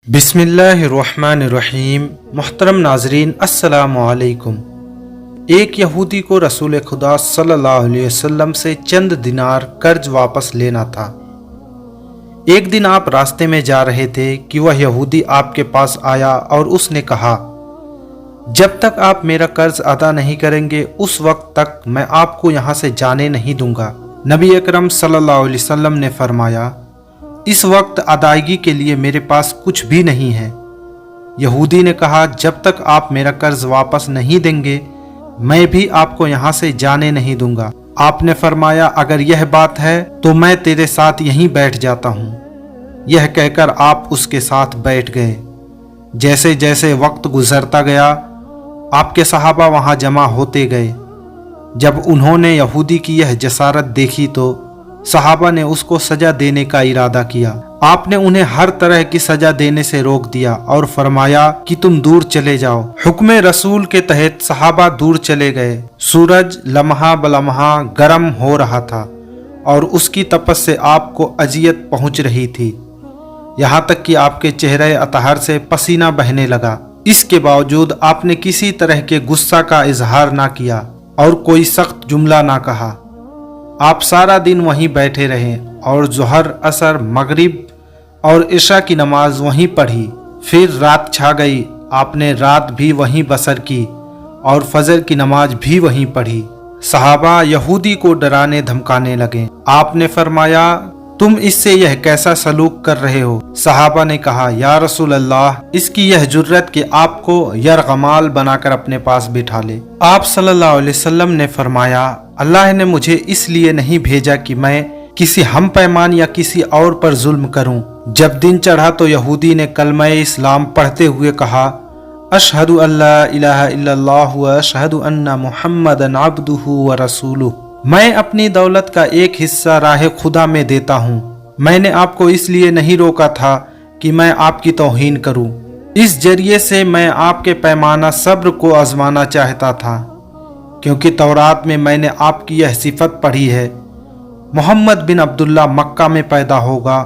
बिस्मिल्लाहिर्रहमानिर्रहीम। मुहतरम नाजरीन, अस्सलामु अलैकुम। एक यहूदी को रसूल खुदा सल्लल्लाहु अलैहि वसल्लम से चंद दिनार कर्ज वापस लेना था। एक दिन आप रास्ते में जा रहे थे कि वह यहूदी आपके पास आया और उसने कहा, जब तक आप मेरा कर्ज अदा नहीं करेंगे उस वक्त तक मैं आपको यहाँ से जाने नहीं दूंगा। नबी अकरम सल्लल्लाहु अलैहि वसल्लम ने फरमाया, इस वक्त अदायगी के लिए मेरे पास कुछ भी नहीं है। यहूदी ने कहा, जब तक आप मेरा कर्ज वापस नहीं देंगे मैं भी आपको यहाँ से जाने नहीं दूंगा। आपने फरमाया, अगर यह बात है तो मैं तेरे साथ यहीं बैठ जाता हूँ। यह कहकर आप उसके साथ बैठ गए। जैसे जैसे वक्त गुजरता गया आपके सहाबा वहाँ जमा होते गए। जब उन्होंने यहूदी की यह जसारत देखी तो सहाबा ने उसको सजा देने का इरादा किया। आपने उन्हें हर तरह की सजा देने से रोक दिया और फरमाया कि तुम दूर चले जाओ। हुक्म रसूल के तहत सहाबा दूर चले गए। सूरज लम्हा बलम्हा गर्म हो रहा था और उसकी तपस से आपको अजियत पहुंच रही थी, यहाँ तक कि आपके चेहरे अतहर से पसीना बहने लगा। इसके बावजूद आपने किसी तरह के गुस्सा का इजहार ना किया और कोई सख्त जुमला ना कहा। आप सारा दिन वहीं बैठे रहे और ज़ोहर, असर, मगरिब और इशा की नमाज वहीं पढ़ी। फिर रात छा गई, आपने रात भी वहीं बसर की और फजर की नमाज भी वहीं पढ़ी। सहाबा यहूदी को डराने धमकाने लगे। आपने फरमाया, तुम इससे यह कैसा सलूक कर रहे हो? सहाबा ने कहा, या रसूल अल्लाह, इसकी यह जुर्रत कि आपको यरगमाल बनाकर अपने पास बिठा ले। आप सल्लल्लाहु अलैहि वसल्लम ने फरमाया, अल्लाह ने मुझे इसलिए नहीं भेजा कि मैं किसी हम पैमान या किसी और पर जुल्म करूं। जब दिन चढ़ा तो यहूदी ने कलमा इस्लाम पढ़ते हुए कहा, अशहदु अल्ला इलाहा इल्लल्लाह व अशहदु अन्ना मुहम्मदन अब्दुहु व रसूलुहु। मैं अपनी दौलत का एक हिस्सा राह खुदा में देता हूँ। मैंने आपको इसलिए नहीं रोका था कि मैं आपकी तौहीन करूँ। इस जरिए से मैं आपके पैमाना सब्र को आजमाना चाहता था, क्योंकि तौरात में मैंने आपकी यह सिफत पढ़ी है, मोहम्मद बिन अब्दुल्ला मक्का में पैदा होगा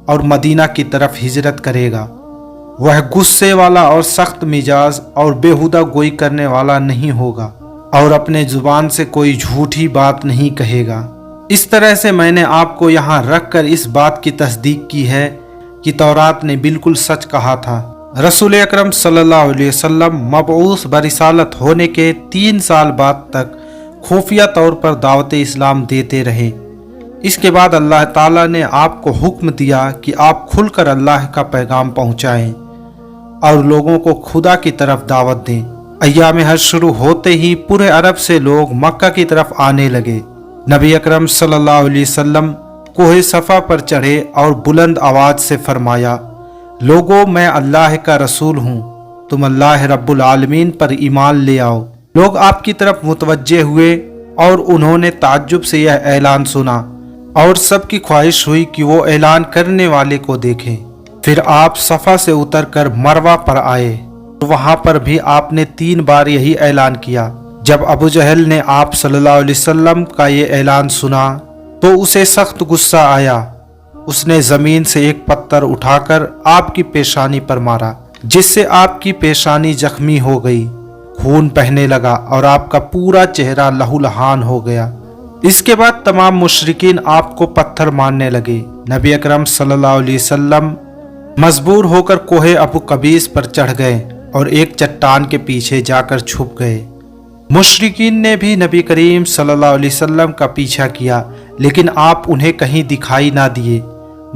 और मदीना की तरफ हिजरत करेगा। वह गुस्से वाला और सख्त मिजाज और बेहुदा गोई करने वाला नहीं होगा और अपने जुबान से कोई झूठी बात नहीं कहेगा। इस तरह से मैंने आपको यहाँ रख कर इस बात की तस्दीक की है कि तौरात ने बिल्कुल सच कहा था। रसूल अकरम सल्लल्लाहु अलैहि वसल्लम मबऊस बरिसालत होने के 3 साल बाद तक खुफिया तौर पर दावत इस्लाम देते रहे। इसके बाद अल्लाह ताला ने आपको हुक्म दिया कि आप खुलकर अल्लाह का पैगाम पहुँचाएँ और लोगों को खुदा की तरफ दावत दें। अय्याम हज शुरू होते ही पूरे अरब से लोग मक्का की तरफ आने लगे। नबी अकरम सल्लल्लाहु अलैहि वसल्लम कोहे सफ़ा पर चढ़े और बुलंद आवाज़ से फरमाया, लोगों, मैं अल्लाह का रसूल हूँ, तुम अल्लाह रब्बुल आलमीन पर ईमान ले आओ। लोग आपकी तरफ मुतवज्जे हुए और उन्होंने ताज्जुब से यह ऐलान सुना और सबकी ख्वाहिश हुई कि वो ऐलान करने वाले को देखें। फिर आप सफ़ा से उतर कर मरवा पर आए। वहां पर भी आपने 3 बार यही ऐलान किया। जब अबू जहल ने आप सल्लल्लाहु अलैहि वसल्लम का ये ऐलान सुना तो उसे सख्त गुस्सा आया। उसने जमीन से एक पत्थर उठाकर आपकी पेशानी पर मारा, जिससे आपकी पेशानी जख्मी हो गई, खून बहने लगा और आपका पूरा चेहरा लहूलुहान हो गया। इसके बाद तमाम मुशरिकीन आपको पत्थर मारने लगे। नबी अकरम सल्लल्लाहु अलैहि वसल्लम मजबूर होकर कोहे अबू कबीस पर चढ़ गए और एक चट्टान के पीछे जाकर छुप गए। मुशरिकीन ने भी नबी करीम सल्लल्लाहु अलैहि वसल्लम का पीछा किया, लेकिन आप उन्हें कहीं दिखाई ना दिए।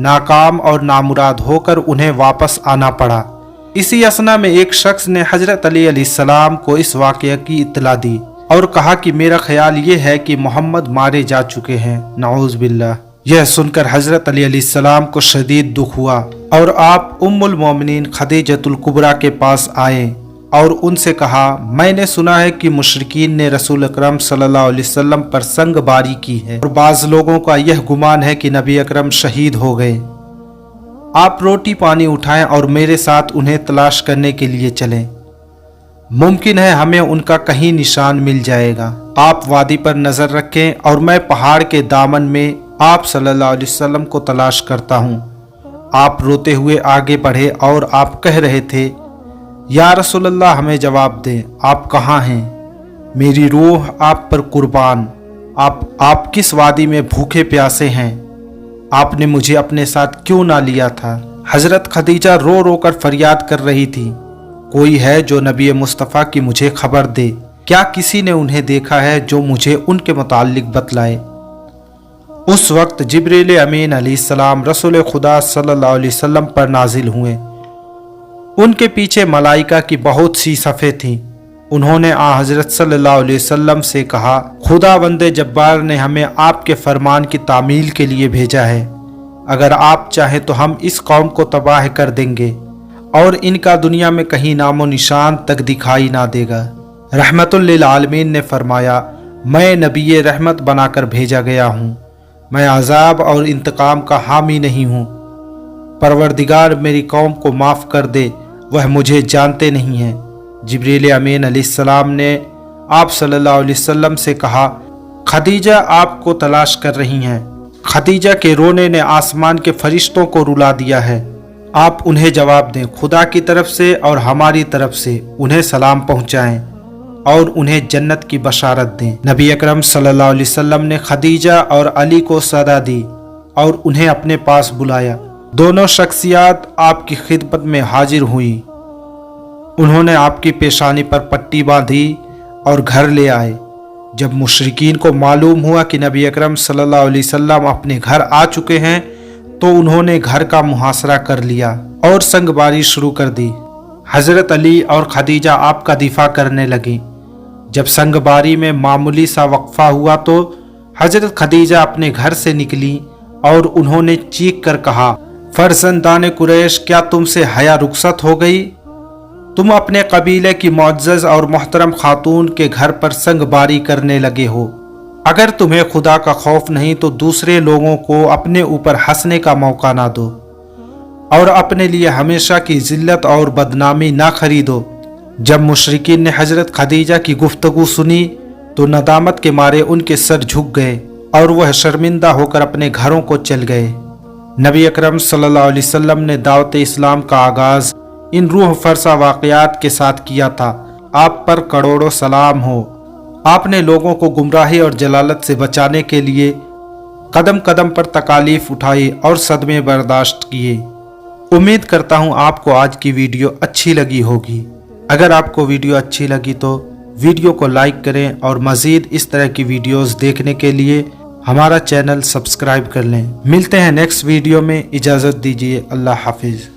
नाकाम और नामुराद होकर उन्हें वापस आना पड़ा। इसी असना में एक शख्स ने हजरत अली अलैहिस्सलाम को इस वाक़या की इत्तला दी और कहा कि मेरा ख्याल ये है कि मोहम्मद मारे जा चुके हैं। नऊज़ बिल्लाह। यह सुनकर हजरत अली अलैहिस्सलाम को शदीद दुख हुआ और आप उम्मुल मोमिनीन खदीजतुल कुबरा के पास आए और उनसे कहा, मैंने सुना है कि मुशरिकीन ने रसूल अकरम सल्लल्लाहु अलैहि वसल्लम पर संगबारी की है और बाज़ लोगों का यह गुमान है कि नबी अकरम शहीद हो गए। आप रोटी पानी उठाएं और मेरे साथ उन्हें तलाश करने के लिए चलें। मुमकिन है हमें उनका कहीं निशान मिल जाएगा। आप वादी पर नज़र रखें और मैं पहाड़ के दामन में आप सल्लल्लाहु अलैहि वसल्लम को तलाश करता हूँ। आप रोते हुए आगे बढ़े और आप कह रहे थे, या रसूलल्लाह हमें जवाब दें, आप कहाँ हैं? मेरी रूह आप पर कुर्बान। आप किस वादी में भूखे प्यासे हैं? आपने मुझे अपने साथ क्यों ना लिया था? हजरत खदीजा रो रो कर फरियाद कर रही थी, कोई है जो नबी मुस्तफ़ा की मुझे खबर दे। क्या किसी ने उन्हें देखा है जो मुझे उनके मुताल्लिक बतलाए? उस वक्त जिब्रील अमीन अलैहिस्सलाम रसूल खुदा सल्लल्लाहु अलैहि वसल्लम पर नाजिल हुए। उनके पीछे मलाइका की बहुत सी सफ़े थीं। उन्होंने हज़रत सल्लल्लाहु अलैहि वसल्लम से कहा, खुदावंद जब्बार ने हमें आपके फरमान की तामील के लिए भेजा है। अगर आप चाहें तो हम इस कौम को तबाह कर देंगे और इनका दुनिया में कहीं नामो निशान तक दिखाई ना देगा। रहमतुल लिल आलमीन ने फरमाया, मैं नबी रहमत बनाकर भेजा गया हूँ, मैं अजाब और इंतकाम का हामी नहीं हूँ। परवरदिगार मेरी कौम को माफ़ कर दे, वह मुझे जानते नहीं हैं। जिब्रील अमीन अलैहिस्सलाम ने आप सल्लल्लाहु अलैहि वसल्लम से कहा, खदीजा आपको तलाश कर रही हैं। खदीजा के रोने ने आसमान के फरिश्तों को रुला दिया है। आप उन्हें जवाब दें, खुदा की तरफ से और हमारी तरफ से उन्हें सलाम पहुँचाएँ और उन्हें जन्नत की बशारत दें। नबी अकरम सल्लल्लाहु अलैहि वसल्लम ने खदीजा और अली को सदा दी और उन्हें अपने पास बुलाया। दोनों शख्सियात आपकी खिदमत में हाजिर हुई। उन्होंने आपकी पेशानी पर पट्टी बांधी और घर ले आए। जब मुशरिकीन को मालूम हुआ कि नबी अकरम सल्लल्लाहु अलैहि वसल्लम अपने घर आ चुके हैं तो उन्होंने घर का मुहासरा कर लिया और संगबारी शुरू कर दी। हज़रत अली और खदीजा आपका दिफा करने लगी। जब संगबारी में मामूली सा वक्फा हुआ तो हज़रत खदीजा अपने घर से निकली और उन्होंने चीख कर कहा, फर्जंदान कुरैश, क्या तुमसे हया रुखसत हो गई? तुम अपने कबीले की मुअज़्ज़ज़ और मोहतरम खातून के घर पर संगबारी करने लगे हो। अगर तुम्हें खुदा का खौफ नहीं तो दूसरे लोगों को अपने ऊपर हंसने का मौका ना दो और अपने लिए हमेशा की जिल्लत और बदनामी ना खरीदो। जब मुशरिकीन ने हजरत खदीजा की गुफ्तगू सुनी तो नदामत के मारे उनके सर झुक गए और वह शर्मिंदा होकर अपने घरों को चल गए। नबी अकरम सल्लल्लाहु अलैहि वसल्लम ने दावत इस्लाम का आगाज़ इन रूह फरसा वाक़यात के साथ किया था। आप पर करोड़ों सलाम हो। आपने लोगों को गुमराही और जलालत से बचाने के लिए कदम कदम पर तकालीफ उठाई और सदमे बर्दाश्त किए। उम्मीद करता हूँ आपको आज की वीडियो अच्छी लगी होगी। अगर आपको वीडियो अच्छी लगी तो वीडियो को लाइक करें और मज़ीद इस तरह की वीडियोस देखने के लिए हमारा चैनल सब्सक्राइब कर लें। मिलते हैं नेक्स्ट वीडियो में। इजाज़त दीजिए। अल्लाह हाफिज़।